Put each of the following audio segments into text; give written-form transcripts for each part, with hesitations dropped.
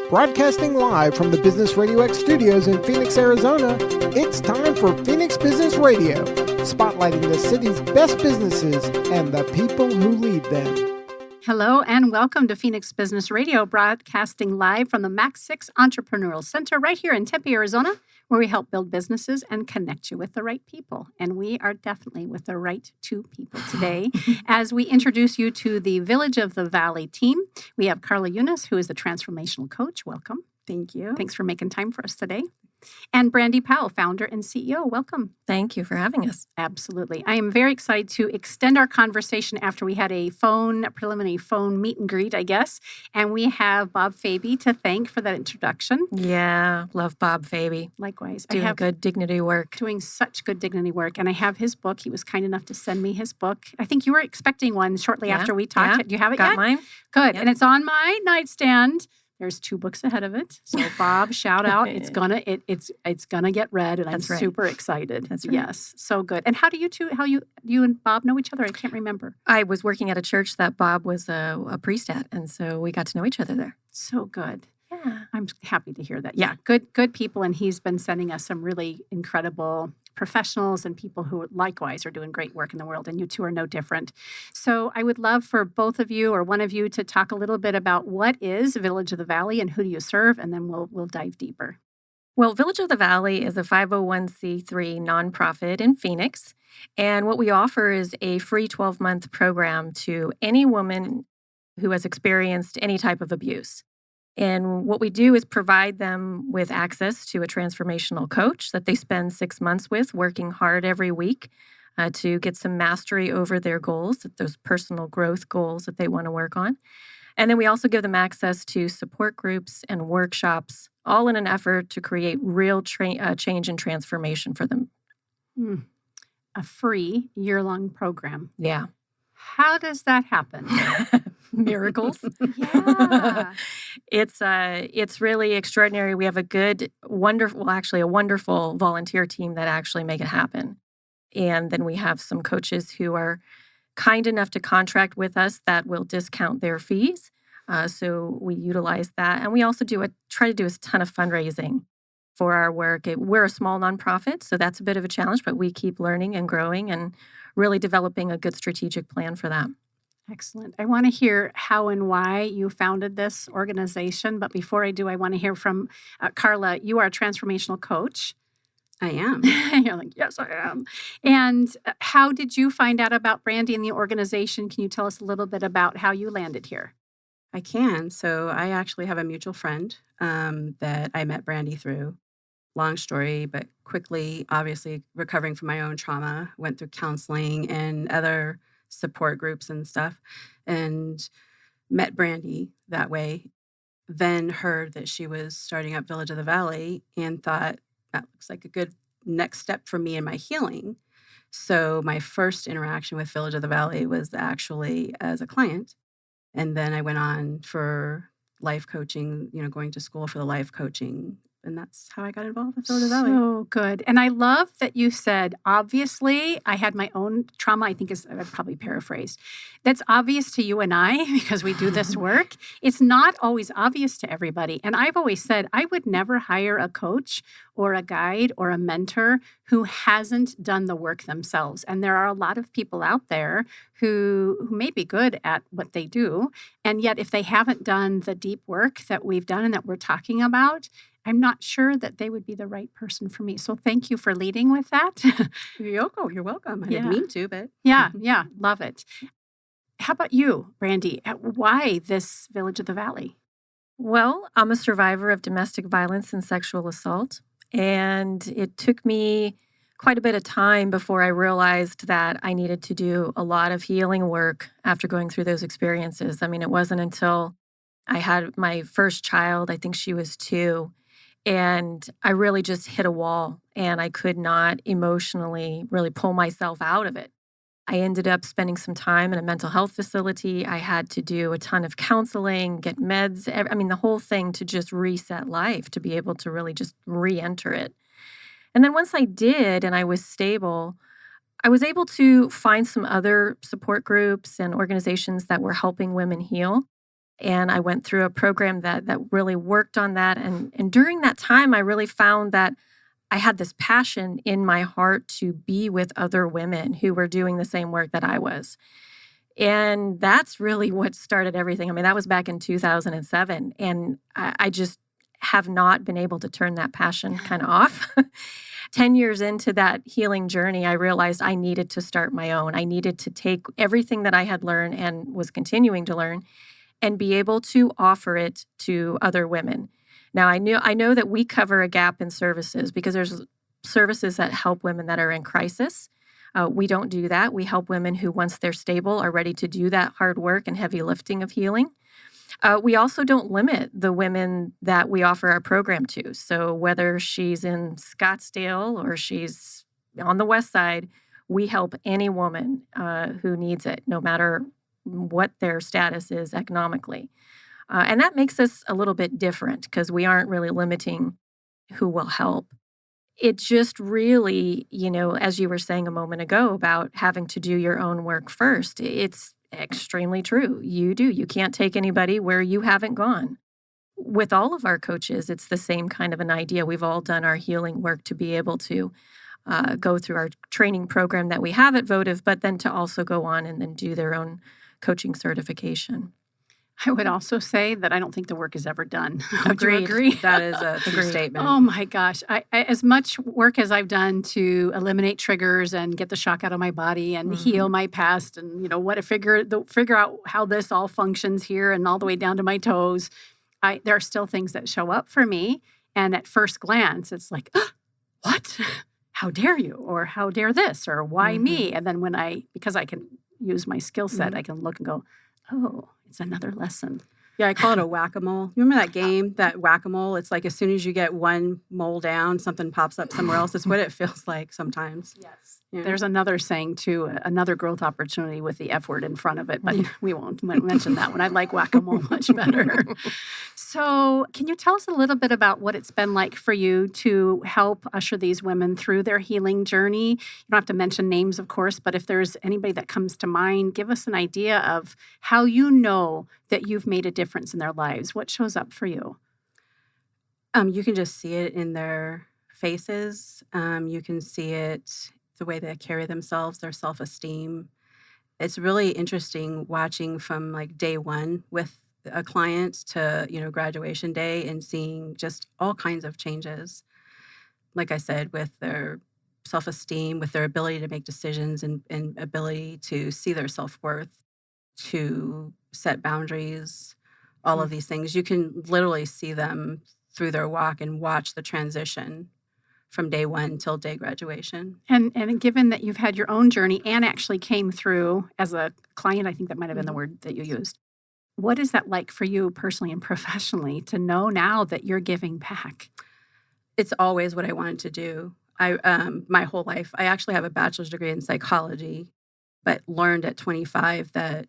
Broadcasting live from the Business RadioX studios in Phoenix, Arizona, it's time for Phoenix Business Radio, spotlighting the city's best businesses and the people who lead them. Hello and welcome to Phoenix Business Radio, broadcasting live from the Max 6 Entrepreneurial Center right here in Tempe, Arizona, where we help build businesses and connect you with the right people. And we are definitely with the right two people today. As we introduce you to the Village of the Valley team, we have Carla Eunice, who is the Transformational Coach. Welcome. Thank you. Thanks for making time for us today. And Brandi Powell, founder and CEO. Welcome. Thank you for having us. Absolutely. I am very excited to extend our conversation after we had a preliminary phone meet and greet, I guess. And we have Bob Faby to thank for that introduction. Yeah, love Bob Faby. Likewise. Doing good dignity work. Doing such good dignity work. And I have his book. He was kind enough to send me his book. I think you were expecting one shortly after we talked. Yeah. Do you have it Got yet? Mine. Good. Yep. And it's on my nightstand. There's 2 books ahead of it. So Bob, shout out. It's gonna get read, and That's I'm right. super excited. That's right. Yes. So good. And how do you and Bob know each other? I can't remember. I was working at a church that Bob was a priest at, and so we got to know each other there. So good. Yeah. I'm happy to hear that. Yeah, good people. And he's been sending us some really incredible professionals and people who likewise are doing great work in the world. And you two are no different. So I would love for both of you or one of you to talk a little bit about what is Village of the Valley and who do you serve? And then we'll dive deeper. Well, Village of the Valley is a 501c3 nonprofit in Phoenix. And what we offer is a free 12-month program to any woman who has experienced any type of abuse. And what we do is provide them with access to a transformational coach that they spend 6 months with, working hard every week to get some mastery over their goals, those personal growth goals that they want to work on. And then we also give them access to support groups and workshops, all in an effort to create real change and transformation for them. A free year-long program. Yeah. How does that happen? Miracles. Yeah. It's really extraordinary. We have a wonderful volunteer team that actually make it happen. And then we have some coaches who are kind enough to contract with us that will discount their fees. So we utilize that. And we also try to do a ton of fundraising for our work. We're a small nonprofit, so that's a bit of a challenge, but we keep learning and growing and really developing a good strategic plan for that. Excellent. I want to hear how and why you founded this organization. But before I do, I want to hear from Carla. You are a transformational coach. I am. You're like, yes, I am. And how did you find out about Brandi and the organization? Can you tell us a little bit about how you landed here? I can. So I actually have a mutual friend that I met Brandi through. Long story, but quickly, obviously, recovering from my own trauma, went through counseling and other support groups and stuff, and met Brandi that way. Then heard that she was starting up Village of the Valley and thought that looks like a good next step for me in my healing. So my first interaction with Village of the Valley was actually as a client. And then I went on for life coaching, going to school for the life coaching. And that's how I got involved with Village of the Valley. So good. And I love that you said, obviously, I had my own trauma, I probably paraphrased. That's obvious to you and I because we do this work. It's not always obvious to everybody. And I've always said, I would never hire a coach or a guide or a mentor who hasn't done the work themselves. And there are a lot of people out there who may be good at what they do. And yet, if they haven't done the deep work that we've done and that we're talking about, I'm not sure that they would be the right person for me. So thank you for leading with that. You're welcome. I didn't mean to, but. Yeah, love it. How about you, Brandi? Why this Village of the Valley? Well, I'm a survivor of domestic violence and sexual assault. And it took me quite a bit of time before I realized that I needed to do a lot of healing work after going through those experiences. I mean, it wasn't until I had my first child, I think she was 2, and I really just hit a wall and I could not emotionally really pull myself out of it. I ended up spending some time in a mental health facility. I had to do a ton of counseling, get meds, the whole thing to just reset life, to be able to really just re-enter it. And then once I did and I was stable, I was able to find some other support groups and organizations that were helping women heal. And I went through a program that really worked on that. And during that time, I really found that I had this passion in my heart to be with other women who were doing the same work that I was. And that's really what started everything. I mean, that was back in 2007. And I just have not been able to turn that passion kind of off. 10 years into that healing journey, I realized I needed to start my own. I needed to take everything that I had learned and was continuing to learn and be able to offer it to other women. Now, I know that we cover a gap in services because there's services that help women that are in crisis. We don't do that. We help women who, once they're stable, are ready to do that hard work and heavy lifting of healing. We also don't limit the women that we offer our program to. So whether she's in Scottsdale or she's on the West Side, we help any woman who needs it, no matter what their status is economically. And that makes us a little bit different because we aren't really limiting who will help. It just really, as you were saying a moment ago about having to do your own work first, it's extremely true. You do. You can't take anybody where you haven't gone. With all of our coaches, it's the same kind of an idea. We've all done our healing work to be able to go through our training program that we have at Votive, but then to also go on and then do their own coaching certification. I would also say that I don't think the work is ever done. Would you Agreed. agree? That is a true statement. Oh my gosh. I as much work as I've done to eliminate triggers and get the shock out of my body and heal my past and what to figure out how this all functions here and all the way down to my toes, there are still things that show up for me. And at first glance, it's like, what? How dare you? Or how dare this? Or why me? And then because I can use my skill set, I can look and go, oh, it's another lesson. Yeah, I call it a whack-a-mole. You remember that game, that whack-a-mole? It's like as soon as you get one mole down, something pops up somewhere else. It's what it feels like sometimes. Yes. Yeah. There's another saying, too, another growth opportunity with the F word in front of it, but we won't mention that one. I like whack-a-mole much better. So can you tell us a little bit about what it's been like for you to help usher these women through their healing journey? You don't have to mention names, of course, but if there's anybody that comes to mind, give us an idea of how you know that you've made a difference in their lives. What shows up for you? You can just see it in their faces. You can see it the way they carry themselves, their self-esteem. It's really interesting watching from like day one with a client to, graduation day and seeing just all kinds of changes. Like I said, with their self-esteem, with their ability to make decisions and ability to see their self-worth, to set boundaries, all of these things. You can literally see them through their walk and watch the transition from day one till day graduation. And given that you've had your own journey and actually came through as a client, I think that might have been the word that you used. What is that like for you personally and professionally to know now that you're giving back? It's always what I wanted to do. My whole life, I actually have a bachelor's degree in psychology, but learned at 25 that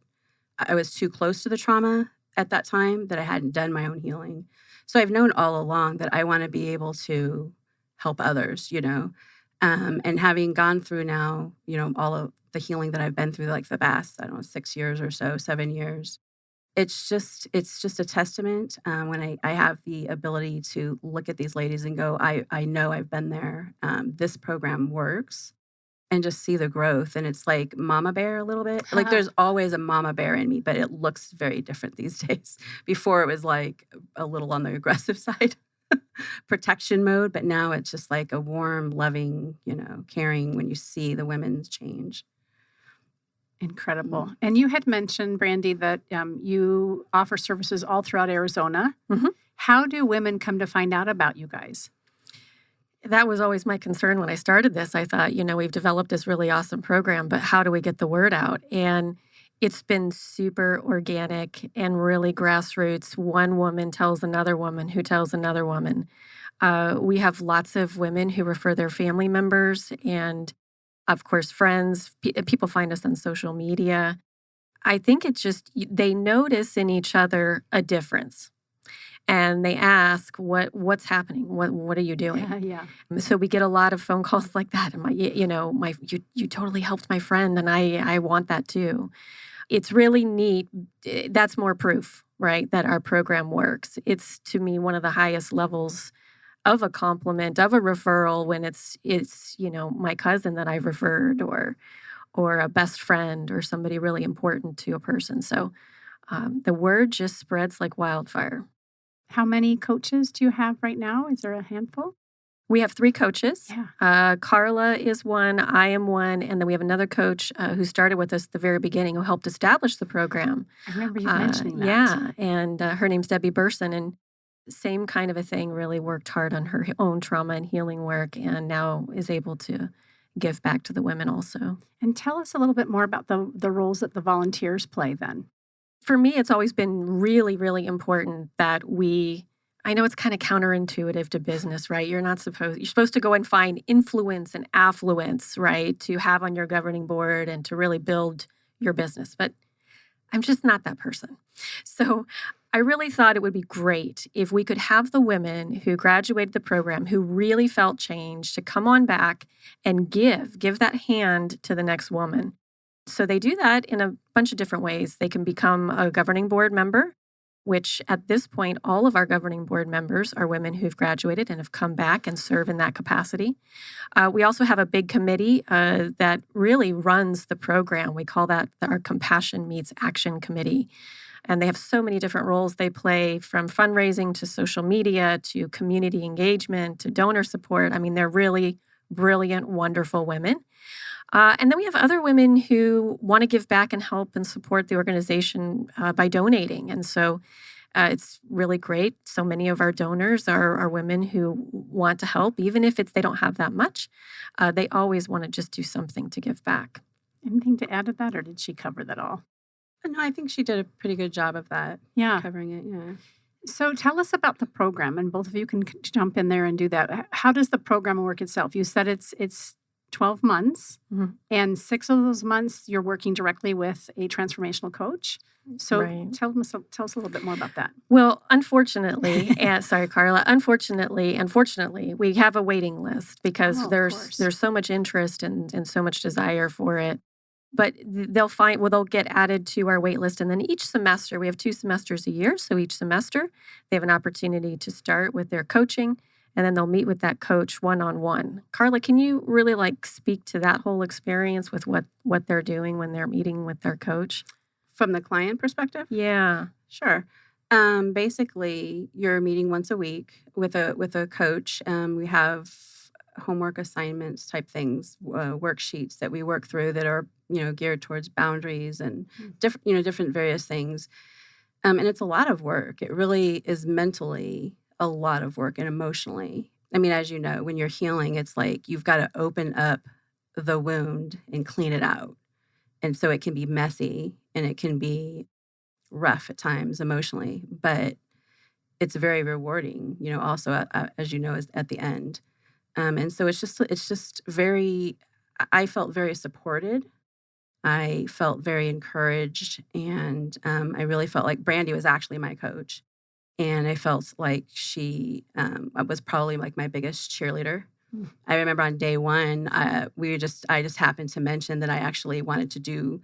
I was too close to the trauma at that time, that I hadn't done my own healing. So I've known all along that I want to be able to help others, and having gone through now, all of the healing that I've been through, like the past, 6 years or so, 7 years. It's just a testament when I have the ability to look at these ladies and go, I know I've been there. This program works. And just see the growth. And it's like mama bear a little bit. Like there's always a mama bear in me, but it looks very different these days. Before it was like a little on the aggressive side, protection mode. But now it's just like a warm, loving, caring when you see the women's change. Incredible. And you had mentioned, Brandi, that you offer services all throughout Arizona. How do women come to find out about you guys? That was always my concern when I started this. I thought, we've developed this really awesome program, but how do we get the word out? And it's been super organic and really grassroots. One woman tells another woman who tells another woman. We have lots of women who refer their family members and, of course, friends. People find us on social media. I think it's just they notice in each other a difference. And they ask, what's happening? What are you doing? Yeah. So we get a lot of phone calls like that. And you totally helped my friend, and I want that too. It's really neat. That's more proof, right, that our program works. It's, to me, one of the highest levels of a compliment, of a referral, when it's my cousin that I've referred, or a best friend, or somebody really important to a person. So the word just spreads like wildfire. How many coaches do you have right now? Is there a handful? We have 3 coaches. Yeah. Carla is one, I am one, and then we have another coach who started with us at the very beginning, who helped establish the program. I remember you mentioning that. Yeah, and her name's Debbie Burson, and same kind of a thing, really worked hard on her own trauma and healing work, and now is able to give back to the women also. And tell us a little bit more about the roles that the volunteers play then. For me, it's always been really, really important that I know it's kind of counterintuitive to business, right? You're supposed to go and find influence and affluence, right, to have on your governing board and to really build your business. But I'm just not that person. So I really thought it would be great if we could have the women who graduated the program, who really felt change, to come on back and give that hand to the next woman. So they do that in a bunch of different ways. They can become a governing board member, which at this point, all of our governing board members are women who've graduated and have come back and serve in that capacity. We also have a big committee that really runs the program. We call that our Compassion Meets Action Committee. And they have so many different roles they play, from fundraising to social media to community engagement to donor support. I mean, they're really brilliant, wonderful women. And then we have other women who want to give back and help and support the organization by donating. And so it's really great. So many of our donors are women who want to help, even if they don't have that much. They always want to just do something to give back. Anything to add to that, or did she cover that all? No, I think she did a pretty good job of that. Yeah. Covering it, yeah. So tell us about the program, and both of you can jump in there and do that. How does the program work itself? You said it's 12 months, and 6 of those months you're working directly with a transformational coach. So Right. tell us a little bit more about that. Well, unfortunately, sorry, Carla, unfortunately, we have a waiting list because Oh, of there's course. so much interest and so much desire for it. But they'll get added to our wait list. And then each semester, we have 2 semesters a year. So each semester, they have an opportunity to start with their coaching, and then they'll meet with that coach one-on-one. Carla, can you really speak to that whole experience with what they're doing when they're meeting with their coach? From the client perspective? Yeah. Sure. Basically, you're meeting once a week with a coach. We have homework assignments type things, worksheets that we work through that are geared towards boundaries and different various things. And it's a lot of work. It really is mentally a lot of work, and emotionally. I mean, as you know, when you're healing, it's like you've got to open up the wound and clean it out. And so it can be messy and it can be rough at times emotionally, but it's very rewarding, also, as you know, is at the end. And so it's just very, I felt very supported. I felt very encouraged. And I really felt like Brandi was actually my coach. And I felt like she was probably like my biggest cheerleader. I remember on day one, I just happened to mention that I actually wanted to do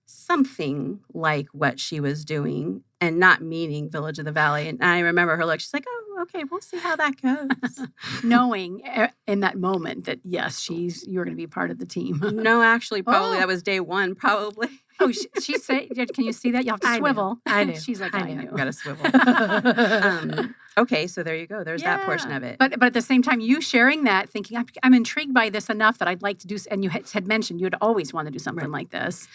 something like what she was doing, and not meaning Village of the Valley. And I remember her look, she's like, oh, okay, we'll see how that goes. Knowing in that moment that, yes, you're going to be part of the team. No, actually, probably Oh. that was day one, probably. Oh, she said, can you see that? You have to I knew. swivel. I knew. She's like, I knew. Got to swivel. Okay, so there you go. There's that portion of it. But at the same time, you sharing that, thinking, I'm intrigued by this enough that I'd like to do, and you had mentioned you'd always want to do something like this.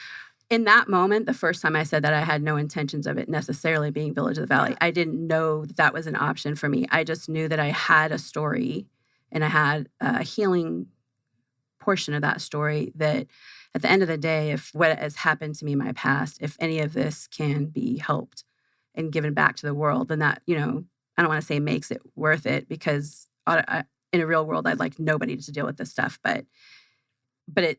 In that moment, the first time I said that, I had no intentions of it necessarily being Village of the Valley. I didn't know that was an option for me. I just knew that I had a story, and I had a healing portion of that story, that at the end of the day, if what has happened to me in my past, if any of this can be helped and given back to the world, then that, I don't want to say makes it worth it, because in a real world, I'd like nobody to deal with this stuff, but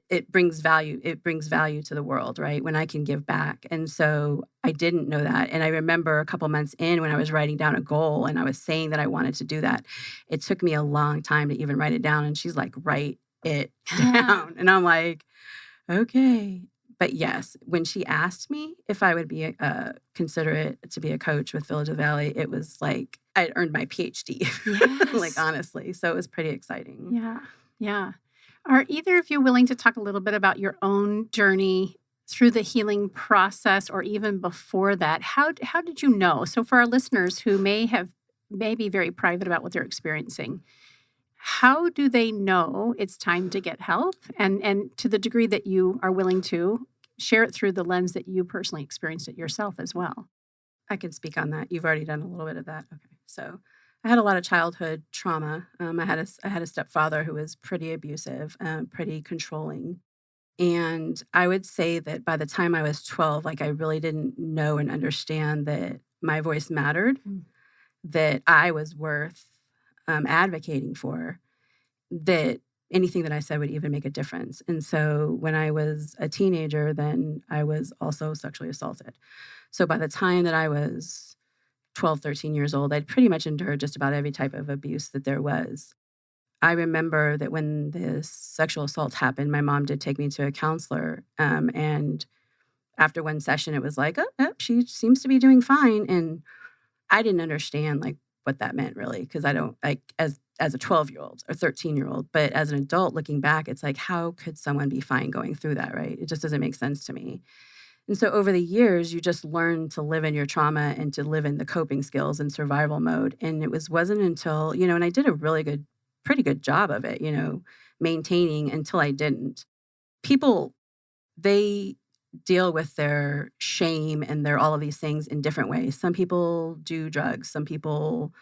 it brings value. It brings value to the world, right? When I can give back. And so I didn't know that. And I remember a couple months in, when I was writing down a goal and I was saying that I wanted to do that, it took me a long time to even write it down. And she's like, write it down. And I'm like, okay. But yes, when she asked me if I would be consider it to be a coach with Village of the Valley, it was like I'd earned my PhD, like Yes. honestly. So it was pretty exciting. Yeah. Yeah. Are either of you willing to talk a little bit about your own journey through the healing process or even before that? How did you know? So for our listeners who may be very private about what they're experiencing, how do they know it's time to get help? And to the degree that you are willing to share it through the lens that you personally experienced it yourself as well. I can speak on that. You've already done a little bit of that. Okay. So I had a lot of childhood trauma. I had a stepfather who was pretty abusive, pretty controlling. And I would say that by the time I was 12, like I really didn't know and understand that my voice mattered, Mm. that I was worth advocating for, that anything that I said would even make a difference. And so when I was a teenager, then I was also sexually assaulted. So by the time that I was 12, 13 years old, I'd pretty much endured just about every type of abuse that there was. I remember that when the sexual assault happened, my mom did take me to a counselor. And after one session, it was like, oh, she seems to be doing fine. And I didn't understand like what that meant really, because I don't like as a 12-year-old or 13-year-old, but as an adult looking back, it's like, how could someone be fine going through that, right? It just doesn't make sense to me. And so over the years, you just learn to live in your trauma and to live in the coping skills and survival mode. And wasn't until, and I did a pretty good job of it, maintaining until I didn't. People, they deal with their shame and their all of these things in different ways. Some people do drugs. Some people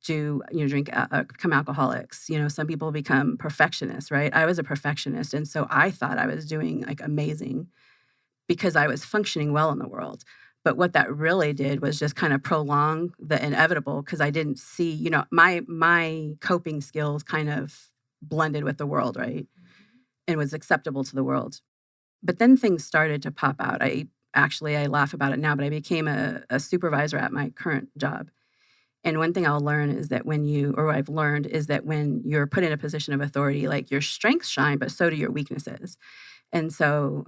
do, drink, become alcoholics. Some people become perfectionists, right? I was a perfectionist. And so I thought I was doing like amazing because I was functioning well in the world. But what that really did was just kind of prolong the inevitable because I didn't see, my coping skills kind of blended with the world, right? And was acceptable to the world. But then things started to pop out. I laugh about it now, but I became a supervisor at my current job. And one thing I'll learn is that what I've learned is that when you're put in a position of authority, like your strengths shine, but so do your weaknesses. And so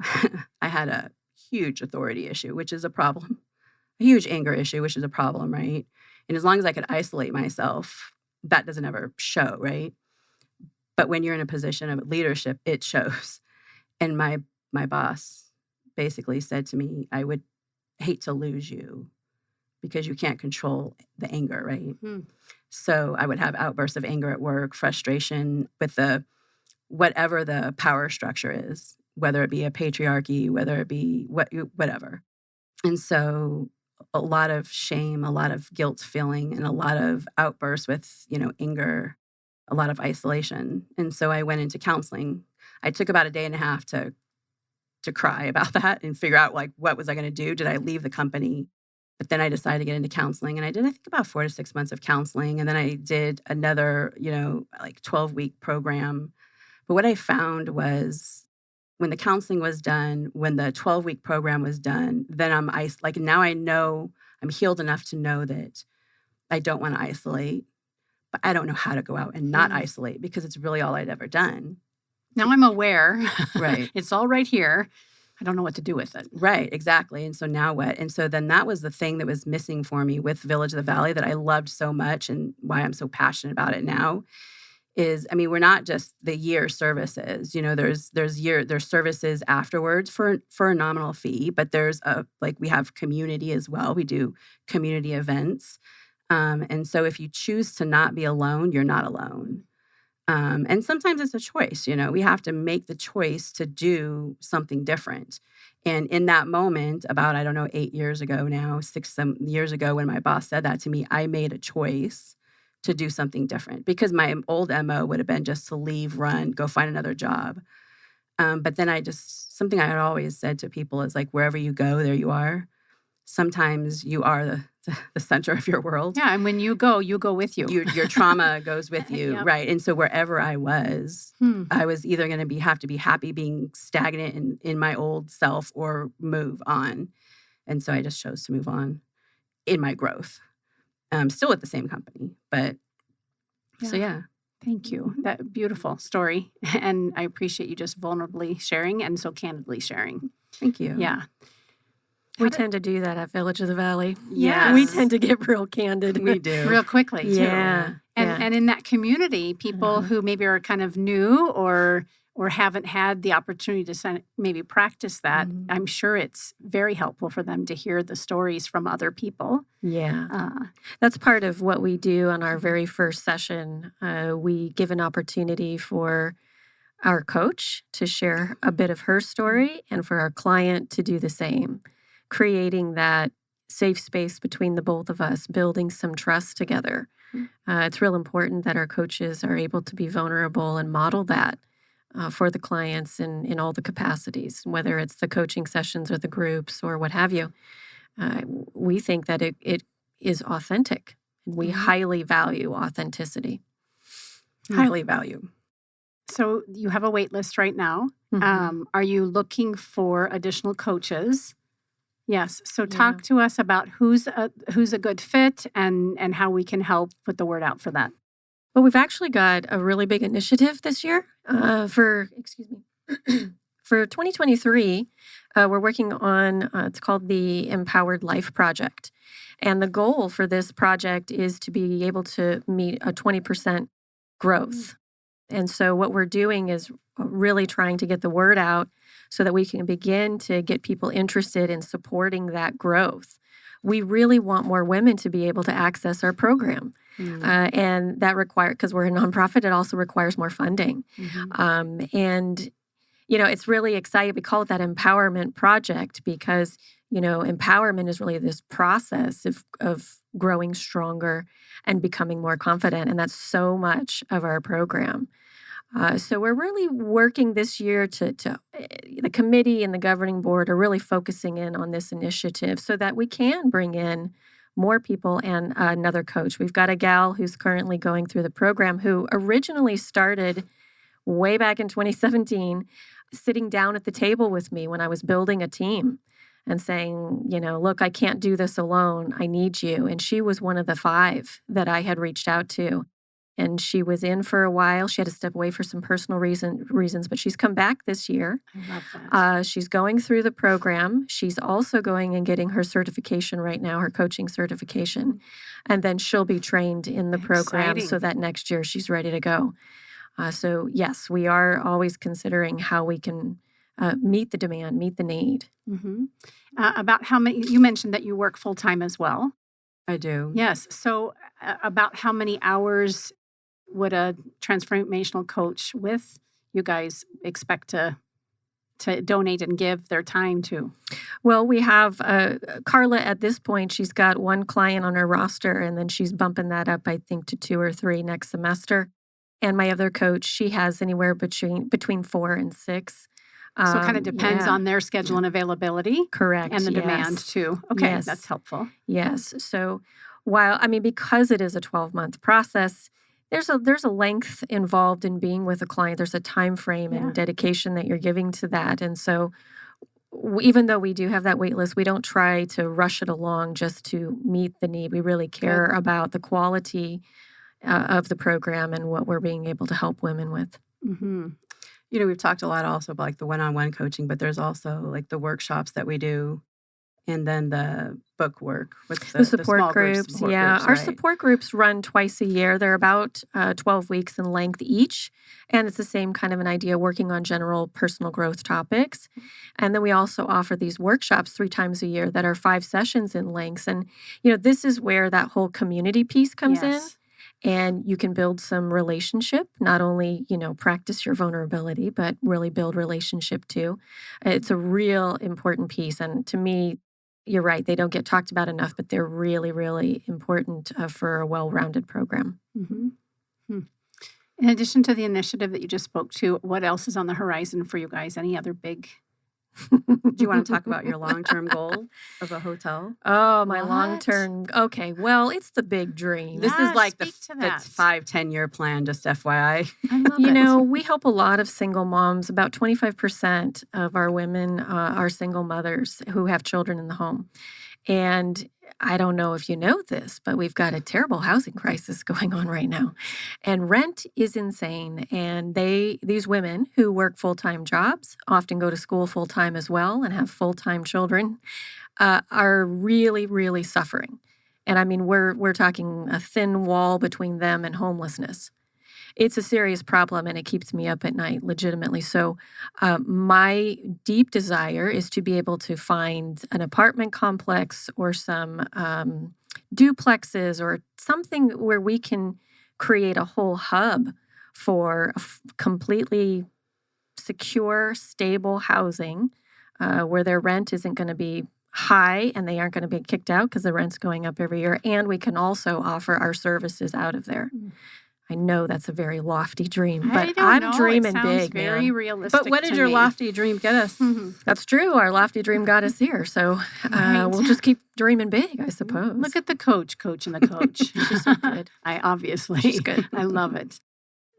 I had a huge authority issue, which is a problem, a huge anger issue, which is a problem, right? And as long as I could isolate myself, that doesn't ever show, right? But when you're in a position of leadership, it shows. And my boss basically said to me, I would hate to lose you because you can't control the anger, right? Hmm. So I would have outbursts of anger at work, frustration with whatever the power structure is, whether it be a patriarchy, whether it be whatever. And so a lot of shame, a lot of guilt feeling, and a lot of outbursts with, anger, a lot of isolation. And so I went into counseling. I took about a day and a half to cry about that and figure out like what was I going to do? Did I leave the company? But then I decided to get into counseling, and I did, I think, about 4 to 6 months of counseling. And then I did another, like 12-week program. But what I found was when the counseling was done, when the 12-week program was done, then now I know I'm healed enough to know that I don't want to isolate, but I don't know how to go out and not isolate because it's really all I'd ever done. Now I'm aware. Right. It's all right here. I don't know what to do with it. Right, exactly. And so now what? And so then that was the thing that was missing for me with Village of the Valley that I loved so much and why I'm so passionate about it now is, we're not just the year services. There's services afterwards for a nominal fee, but there's we have community as well. We do community events. And so if you choose to not be alone, you're not alone. And sometimes it's a choice, we have to make the choice to do something different. And in that moment, about, 8 years ago now, 6 years ago, when my boss said that to me, I made a choice to do something different because my old MO would have been just to leave, run, go find another job. But then something I had always said to people is like, wherever you go, there you are. Sometimes you are the center of your world. Yeah, and when you go with you. Your trauma goes with you, Yep. right? And so wherever I was, I was either going to have to be happy being stagnant in my old self or move on. And so I just chose to move on in my growth. Still at the same company, but so yeah. Thank you. That beautiful story. And I appreciate you just vulnerably sharing and so candidly sharing. Thank you. Yeah. We tend to do that at Village of the Valley. Yes. We tend to get real candid. We do. Real quickly, too. Yeah. And in that community, people who maybe are kind of new or haven't had the opportunity to maybe practice that, I'm sure it's very helpful for them to hear the stories from other people. Yeah. That's part of what we do on our very first session. We give an opportunity for our coach to share a bit of her story and for our client to do the same, creating that safe space between the both of us, building some trust together. It's real important that our coaches are able to be vulnerable and model that for the clients in all the capacities, whether it's the coaching sessions or the groups or what have you. We think that it is authentic. We highly value authenticity. Highly value. So you have a wait list right now. Are you looking for additional coaches? Yes. So talk to us about who's a good fit and how we can help put the word out for that. Well, we've actually got a really big initiative this year for 2023. We're working on, it's called the Empowered Life Project. And the goal for this project is to be able to meet a 20% growth. And so what we're doing is really trying to get the word out so that we can begin to get people interested in supporting that growth. We really want more women to be able to access our program. And that requires, because we're a nonprofit, it also requires more funding. And, it's really exciting. We call it that empowerment project because, empowerment is really this process of growing stronger and becoming more confident. And that's so much of our program. So we're really working this year to the committee and the governing board are really focusing in on this initiative so that we can bring in more people and another coach. We've got a gal who's currently going through the program who originally started way back in 2017, sitting down at the table with me when I was building a team and saying, look, I can't do this alone. I need you. And she was one of the 5 that I had reached out to. And she was in for a while. She had to step away for some personal reasons, but she's come back this year. I love that. She's going through the program. She's also going and getting her certification right now, her coaching certification. And then she'll be trained in the program so that next year she's ready to go. So yes, we are always considering how we can meet the demand, meet the need. About how many, you mentioned that you work full-time as well. I do. Yes. So about how many hours would a transformational coach with you guys expect to donate and give their time to? Well, we have Carla at this point. She's got 1 client on her roster, and then she's bumping that up, I think, to 2 or 3 next semester. And my other coach, she has anywhere between 4 and 6. So it kind of depends on their schedule and availability. Correct. And the demand too. Okay, that's helpful. Yes. So because it is a 12-month process, there's a length involved in being with a client. There's a time frame and dedication that you're giving to that. And so even though we do have that wait list, we don't try to rush it along just to meet the need. We really care about the quality of the program and what we're being able to help women with. We've talked a lot also about the one-on-one coaching, but there's also the workshops that we do and then the book work with the support groups. Our support groups run twice a year. They're about 12 weeks in length each. And it's the same kind of an idea, working on general personal growth topics. And then we also offer these workshops 3 times a year that are 5 sessions in length. And, this is where that whole community piece comes in. And you can build some relationship, not only, practice your vulnerability, but really build relationship too. It's a real important piece. And to me, you're right, they don't get talked about enough, but they're really, really important for a well-rounded program. In addition to the initiative that you just spoke to, what else is on the horizon for you guys? Any other big... Do you want to talk about your long-term goal of a hotel? Oh, my long-term. Okay. Well, it's the big dream. This is the 5-10-year plan, just FYI. I love it. We help a lot of single moms. About 25% of our women are single mothers who have children in the home. And I don't know if you know this, but we've got a terrible housing crisis going on right now. And rent is insane. And these women who work full-time jobs, often go to school full-time as well and have full-time children, are really, really suffering. And I mean, we're talking a thin wall between them and homelessness. It's a serious problem, and it keeps me up at night, legitimately. So, my deep desire is to be able to find an apartment complex or some duplexes or something where we can create a whole hub for completely secure, stable housing where their rent isn't going to be high and they aren't going to be kicked out because the rent's going up every year. And we can also offer our services out of there. I know that's a very lofty dream, but I'm dreaming big, very man. realistic. But what did your lofty dream get us? That's true. Our lofty dream got us here. So we'll just keep dreaming big, I suppose. Look at the coach and the coach. She's so good. She's good. I love it.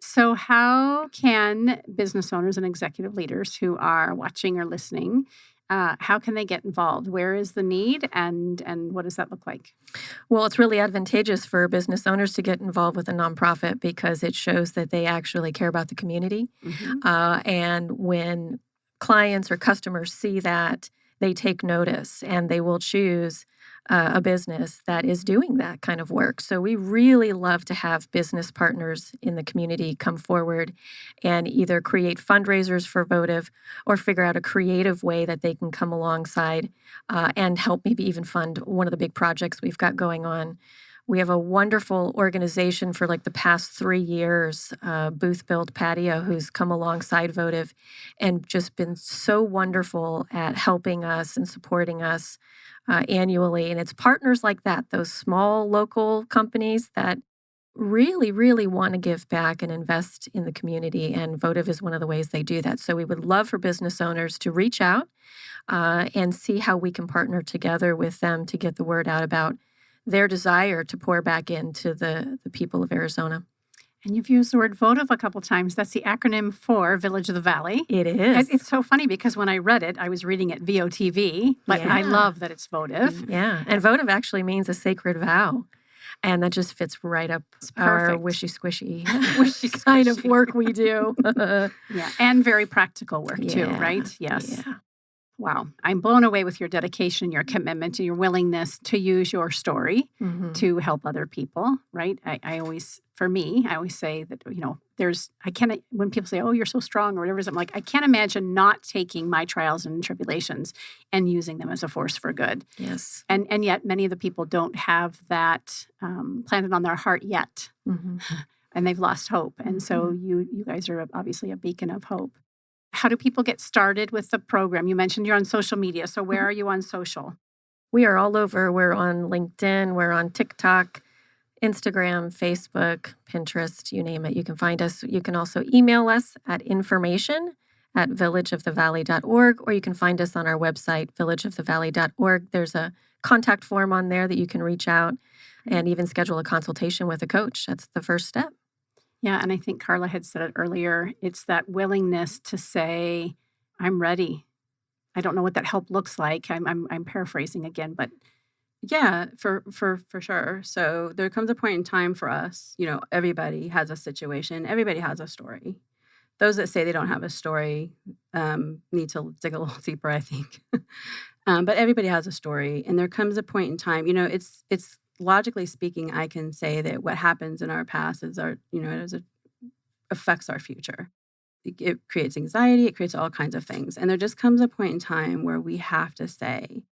So how can business owners and executive leaders who are watching or listening, how can they get involved? Where is the need and what does that look like? Well, it's really advantageous for business owners to get involved with a nonprofit because it shows that they actually care about the community. And when clients or customers see that, they take notice and they will choose a business that is doing that kind of work. So we really love to have business partners in the community come forward and either create fundraisers for Votive or figure out a creative way that they can come alongside and help maybe even fund one of the big projects we've got going on. We have a wonderful organization for like the past 3 years, Booth Build Patio, who's come alongside Votive and just been so wonderful at helping us and supporting us annually. And it's partners like that, those small local companies that really, really want to give back and invest in the community. And Votive is one of the ways they do that. So we would love for business owners to reach out and see how we can partner together with them to get the word out about their desire to pour back into the people of Arizona. And you've used the word Votive a couple times. That's the acronym for Village of the Valley. It is. It's so funny because when I read it, I was reading it VOTV, but I love that it's Votive. Yeah, and Votive actually means a sacred vow. And that just fits right up our wishy-squishy kind of work we do. Yeah, and very practical work too, right? Yes. Yeah. Wow. I'm blown away with your dedication, your commitment, and your willingness to use your story to help other people, right? I always say that, when people say, oh, you're so strong or whatever, I'm like, I can't imagine not taking my trials and tribulations and using them as a force for good. Yes. And yet many of the people don't have that planted on their heart yet. And they've lost hope. And so you guys are obviously a beacon of hope. How do people get started with the program? You mentioned you're on social media. So where are you on social? We are all over. We're on LinkedIn. We're on TikTok, Instagram, Facebook, Pinterest, you name it. You can find us. You can also email us at information@villageofthevalley.org, or you can find us on our website, villageofthevalley.org. There's a contact form on there that you can reach out and even schedule a consultation with a coach. That's the first step. Yeah, and I think Carla had said it earlier. It's that willingness to say, I'm ready. I don't know what that help looks like. I'm paraphrasing again, but yeah, for sure. So there comes a point in time for us, everybody has a situation, everybody has a story. Those that say they don't have a story need to dig a little deeper, I think. But everybody has a story, and there comes a point in time, it's logically speaking, I can say that what happens in our past is it affects our future. It creates anxiety. It creates all kinds of things. And there just comes a point in time where we have to say,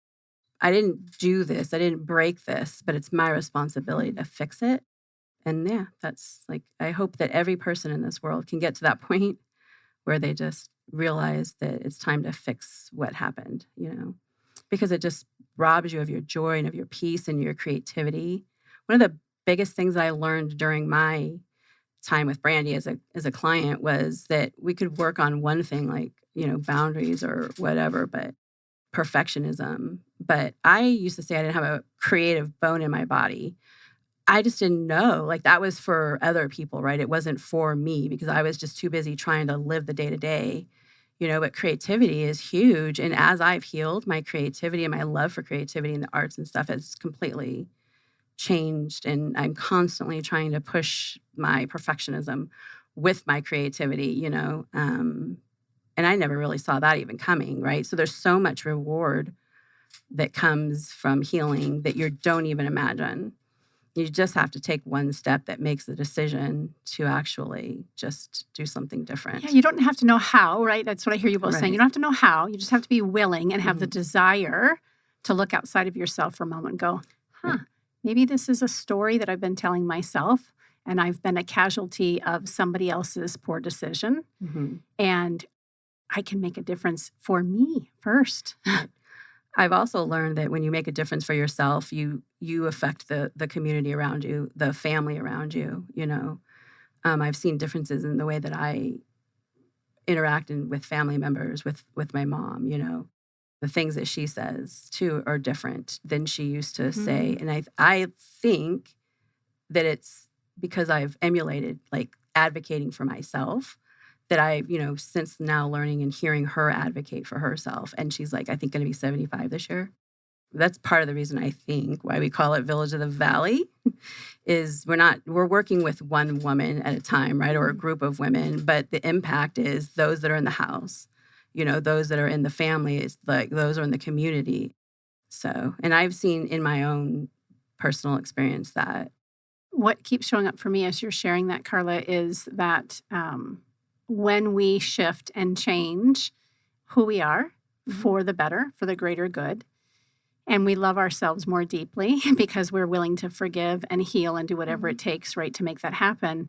I didn't do this. I didn't break this, but it's my responsibility to fix it. And yeah, that's I hope that every person in this world can get to that point where they just realize that it's time to fix what happened, because it just robs you of your joy and of your peace and your creativity. One of the biggest things that I learned during my time with Brandi as a client was that we could work on one thing, boundaries or whatever, but perfectionism. But I used to say I didn't have a creative bone in my body. I just didn't know. That was for other people, right? It wasn't for me because I was just too busy trying to live the day to day, But creativity is huge. And as I've healed, my creativity and my love for creativity and the arts and stuff has completely changed. And I'm constantly trying to push my perfectionism with my creativity. And I never really saw that even coming, right? So there's so much reward that comes from healing that you don't even imagine. You just have to take one step that makes the decision to actually just do something different. Yeah, you don't have to know how, right? That's what I hear you both saying. Right. You don't have to know how. You just have to be willing and have the Mhm. desire to look outside of yourself for a moment and go, Right. maybe this is a story that I've been telling myself and I've been a casualty of somebody else's poor decision. Mhm. And I can make a difference for me first. I've also learned that when you make a difference for yourself, you affect the community around you, the family around you. I've seen differences in the way that I interact with family members, with my mom. The things that she says too are different than she used to say. And I think that it's because I've emulated like advocating for myself that I've, since now learning and hearing her advocate for herself. And she's like, I think going to be 75 this year. That's part of the reason I think why we call it Village of the Valley is we're working with one woman at a time, right? Or a group of women, but the impact is those that are in the house, those that are in the family, is like those are in the community. So, and I've seen in my own personal experience that. What keeps showing up for me as you're sharing that, Carla, is that when we shift and change who we are for the better, for the greater good, and we love ourselves more deeply because we're willing to forgive and heal and do whatever it takes, right, to make that happen,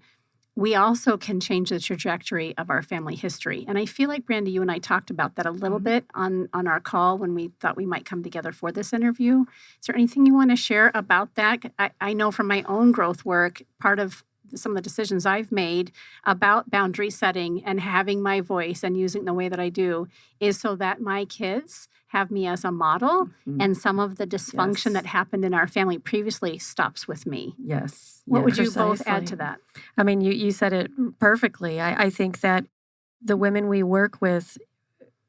we also can change the trajectory of our family history. And I feel like, Brandi, you and I talked about that a little bit on our call when we thought we might come together for this interview. Is there anything you want to share about that? I know from my own growth work, part of some of the decisions I've made about boundary setting and having my voice and using the way that I do is so that my kids have me as a model, and some of the dysfunction that happened in our family previously stops with me. Yes. What would you Precisely. both add to that? I mean, you said it perfectly. I think that the women we work with,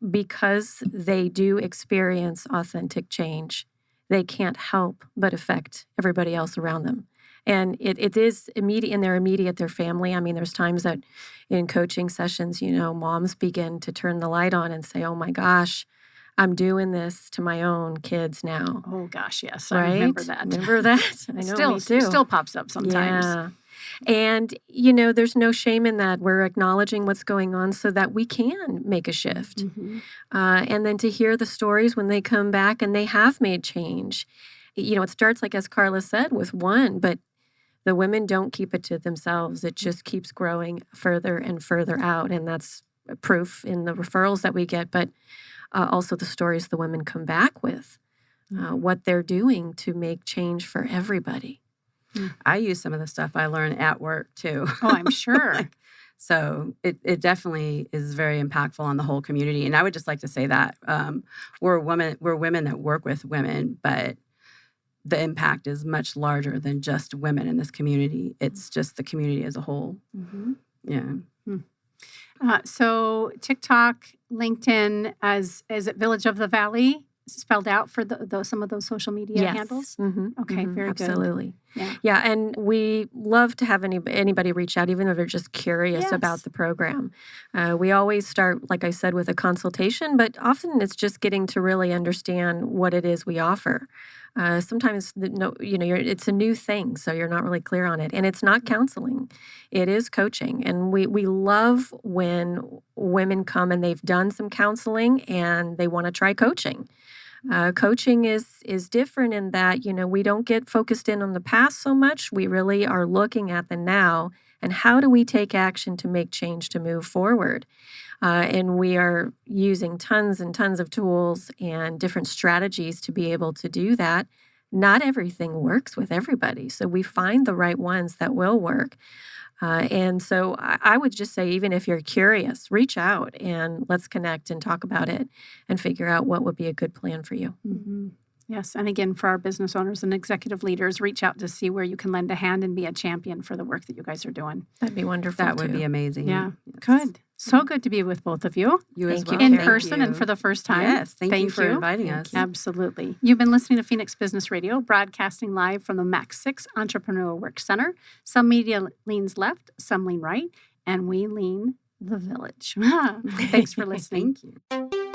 because they do experience authentic change, they can't help but affect everybody else around them. And it is immediate in their family. I mean, there's times that in coaching sessions, moms begin to turn the light on and say, oh my gosh, I'm doing this to my own kids now. Oh gosh, yes, Right? I remember that. Remember that? I know, me too. It still pops up sometimes. Yeah. And, there's no shame in that. We're acknowledging what's going on so that we can make a shift. And then to hear the stories when they come back and they have made change. It starts, like as Carla said, with one, but the women don't keep it to themselves. It just keeps growing further and further out. And that's proof in the referrals that we get, but also the stories the women come back with, what they're doing to make change for everybody. I use some of the stuff I learned at work too. Oh, I'm sure. So it definitely is very impactful on the whole community. And I would just like to say that we're women that work with women, but the impact is much larger than just women in this community. It's just the community as a whole. Yeah. So TikTok, LinkedIn, is it Village of the Valley spelled out for some of those social media handles? Okay, very good. Absolutely. Yeah. Yeah, and we love to have anybody reach out, even if they're just curious about the program. We always start, like I said, with a consultation, but often it's just getting to really understand what it is we offer. Sometimes, it's a new thing, so you're not really clear on it. And it's not counseling. It is coaching. And we love when women come and they've done some counseling and they want to try coaching. Coaching is different in that, we don't get focused in on the past so much. We really are looking at the now and how do we take action to make change to move forward. And we are using tons and tons of tools and different strategies to be able to do that. Not everything works with everybody. So we find the right ones that will work. And so I would just say, even if you're curious, reach out and let's connect and talk about it and figure out what would be a good plan for you. Yes. And again, for our business owners and executive leaders, reach out to see where you can lend a hand and be a champion for the work that you guys are doing. That'd be wonderful. That would be amazing. Yeah. Yes. Good. So good to be with both of you. You as Thank you. well. In Thank person and you. for the first time. Yes. Thank you for inviting Thank us. you. Absolutely. You've been listening to Phoenix Business Radio, broadcasting live from the Max 6 Entrepreneur Work Center. Some media leans left, some lean right, and we lean the village. Thanks for listening. Thank you.